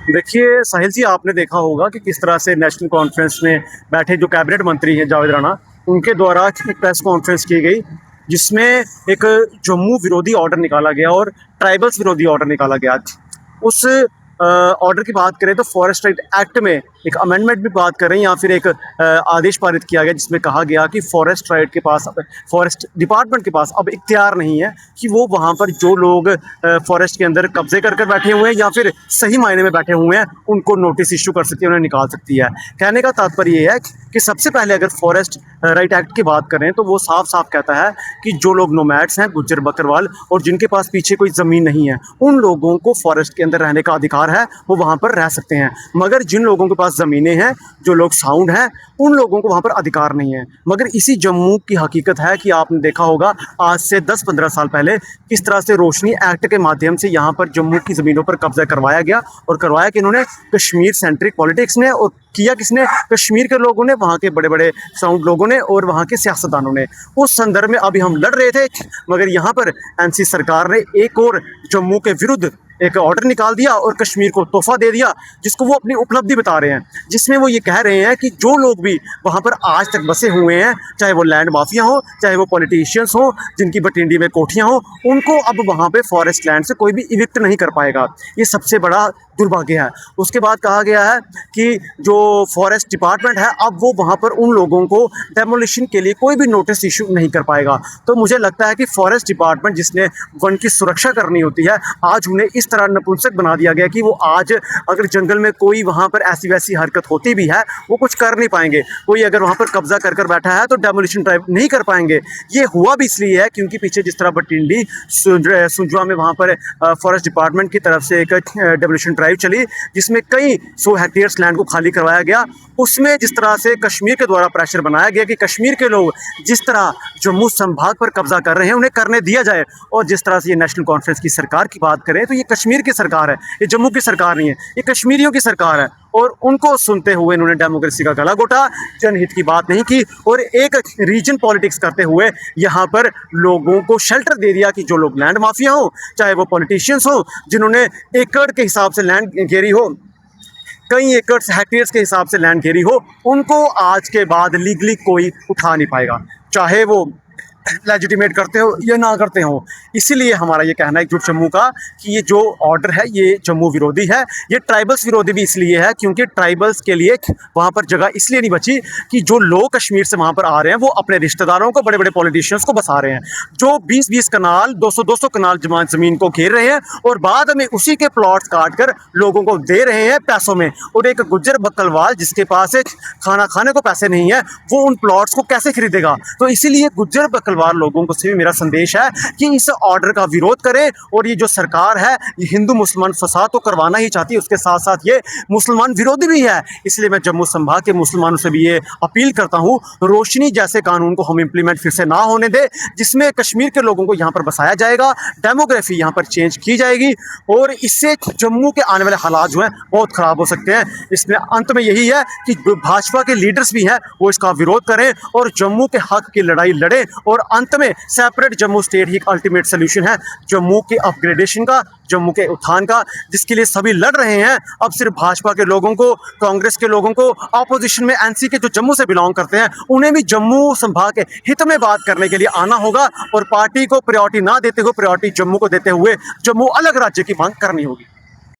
देखिए साहिल जी, आपने देखा होगा कि किस तरह से नेशनल कॉन्फ्रेंस में बैठे जो कैबिनेट मंत्री हैं जावेद राणा, उनके द्वारा एक प्रेस कॉन्फ्रेंस की गई, जिसमें एक जम्मू विरोधी ऑर्डर निकाला गया और ट्राइबल्स विरोधी ऑर्डर निकाला गया। उस ऑर्डर की बात करें तो फॉरेस्ट राइट एक्ट में एक अमेंडमेंट भी बात कर रहे हैं, या फिर एक आदेश पारित किया गया जिसमें कहा गया कि फॉरेस्ट राइट के पास, फॉरेस्ट डिपार्टमेंट के पास अब इख्तियार नहीं है कि वो वहाँ पर जो लोग फॉरेस्ट के अंदर कब्जे कर बैठे हुए हैं या फिर सही मायने में बैठे हुए हैं उनको नोटिस इशू कर सकती है, उन्हें निकाल सकती है। कहने का तात्पर्य ये है कि सबसे पहले अगर फॉरेस्ट राइट एक्ट की बात करें तो वो साफ साफ कहता है कि जो लोग नोमैड्स हैं, गुज्जर बकरवाल, और जिनके पास पीछे कोई ज़मीन नहीं है, उन लोगों को फॉरेस्ट के अंदर रहने का अधिकार है, वो वहाँ पर रह सकते हैं। मगर जिन लोगों के पास ज़मीनें हैं, जो लोग साउंड हैं, उन लोगों को वहाँ पर अधिकार नहीं है। मगर इसी जम्मू की हकीकत है कि आपने देखा होगा आज से 10-15 साल पहले किस तरह से रोशनी एक्ट के माध्यम से यहाँ पर जम्मू की ज़मीनों पर कब्जा करवाया गया, और करवाया कि इन्होंने कश्मीर सेंट्रिक पॉलिटिक्स ने, और किया किसने? कश्मीर के लोगों ने, वहाँ के बड़े बड़े साउंड लोगों ने और वहाँ के सियासतदानों ने। उस संदर्भ में अभी हम लड़ रहे थे, मगर यहाँ पर एनसी सरकार ने एक और जम्मू के विरुद्ध एक ऑर्डर निकाल दिया और कश्मीर को तोहफा दे दिया, जिसको वो अपनी उपलब्धि बता रहे हैं, जिसमें वो ये कह रहे हैं कि जो लोग भी वहाँ पर आज तक बसे हुए हैं, चाहे वो लैंड माफिया हो, चाहे वो पॉलिटिशियंस हो, जिनकी बटिंडी में कोठियाँ हो, उनको अब वहाँ पे फॉरेस्ट लैंड से कोई भी इविक्ट नहीं कर पाएगा। ये सबसे बड़ा दुर्भाग्य है। उसके बाद कहा गया है कि जो फॉरेस्ट डिपार्टमेंट है, अब वो वहाँ पर उन लोगों को डेमोलिशन के लिए कोई भी नोटिस इशू नहीं कर पाएगा। तो मुझे लगता है कि फॉरेस्ट डिपार्टमेंट जिसने वन की सुरक्षा करनी होती है, आज उन्हें इस तरह नपुंसक बना दिया गया कि वो आज अगर जंगल में कोई वहाँ पर ऐसी वैसी हरकत होती भी है, वो कुछ कर नहीं पाएंगे। कोई अगर वहाँ पर कब्जा कर बैठा है तो डेमोलिशन ड्राइव नहीं कर पाएंगे। ये हुआ भी इसलिए है क्योंकि पीछे जिस तरह बटिंडी सुंजवा में वहाँ पर फॉरेस्ट डिपार्टमेंट की तरफ से एक डेमोलिशन ड्राइव चली, जिसमें कई 100 हेक्टेयर्स लैंड को खाली करवाया गया। उसमें जिस तरह से कश्मीर के द्वारा प्रेशर बनाया गया कि कश्मीर के लोग जिस तरह जम्मू संभाग पर कब्जा कर रहे हैं उन्हें करने दिया जाए। और जिस तरह से ये नेशनल कॉन्फ्रेंस की सरकार की बात करें तो ये कश्मीर की सरकार है, ये जम्मू की सरकार नहीं है, ये कश्मीरियों की सरकार है। और उनको सुनते हुए इन्होंने डेमोक्रेसी का गला घोटा, जनहित की बात नहीं की, और एक रीजन पॉलिटिक्स करते हुए यहाँ पर लोगों को शेल्टर दे दिया कि जो लोग लैंड माफिया हो, चाहे वो पॉलिटिशियंस हो, जिन्होंने एकड़ के हिसाब से लैंड घेरी हो, कई एकड़ हेक्टेयर्स के हिसाब से लैंड घेरी हो, उनको आज के बाद लीगली कोई उठा नहीं पाएगा, चाहे वो लेजिटिमेट करते हो या ना करते हो। इसीलिए हमारा ये कहना है एकजुट जम्मू का कि ये जो ऑर्डर है ये जम्मू विरोधी है। ये ट्राइबल्स विरोधी भी इसलिए है क्योंकि ट्राइबल्स के लिए वहाँ पर जगह इसलिए नहीं बची कि जो लोग कश्मीर से वहाँ पर आ रहे हैं वो अपने रिश्तेदारों को, बड़े बड़े पॉलिटिशियंस को बसा रहे हैं, जो 20-20 कनाल, 200-200 कनाल ज़मीन को घेर रहे हैं और बाद में उसी के प्लॉट्स काट कर लोगों को दे रहे हैं पैसों में। और एक गुज्जर बकरवाल जिसके पास खाना खाने को पैसे नहीं है, वो उन प्लॉट्स को कैसे खरीदेगा? तो इसीलिए गुज्जर बकरवाल लोगों को से मेरा संदेश है कि इस ऑर्डर का विरोध करें। और ये जो सरकार है ये हिंदू मुसलमान फसाद तो करवाना ही चाहती है, उसके साथ साथ ये मुसलमान विरोधी भी है। इसलिए मैं जम्मू संभाग के मुसलमानों से भी ये अपील करता हूँ, रोशनी जैसे कानून को हम इंप्लीमेंट फिर से ना होने दें, जिसमें कश्मीर के लोगों को यहाँ पर बसाया जाएगा, डेमोग्राफी यहाँ पर चेंज की जाएगी, और इससे जम्मू के आने वाले हालात जो हैं बहुत ख़राब हो सकते हैं। इसमें अंत में यही है कि भाजपा के लीडर्स भी हैं वो इसका विरोध करें और जम्मू के हक की लड़ाई लड़ें, और अंत में सेपरेट जम्मू स्टेट ही एक अल्टीमेट सोल्यूशन है जम्मू के अपग्रेडेशन का, जम्मू के उत्थान का, जिसके लिए सभी लड़ रहे हैं। अब सिर्फ भाजपा के लोगों को, कांग्रेस के लोगों को, ऑपोजिशन में एनसी के जो जम्मू से बिलोंग करते हैं, उन्हें भी जम्मू संभाग के हित में बात करने के लिए आना होगा और पार्टी को प्रायोरिटी ना देते हुए प्रायोरिटी जम्मू को देते हुए जम्मू अलग राज्य की मांग करनी होगी।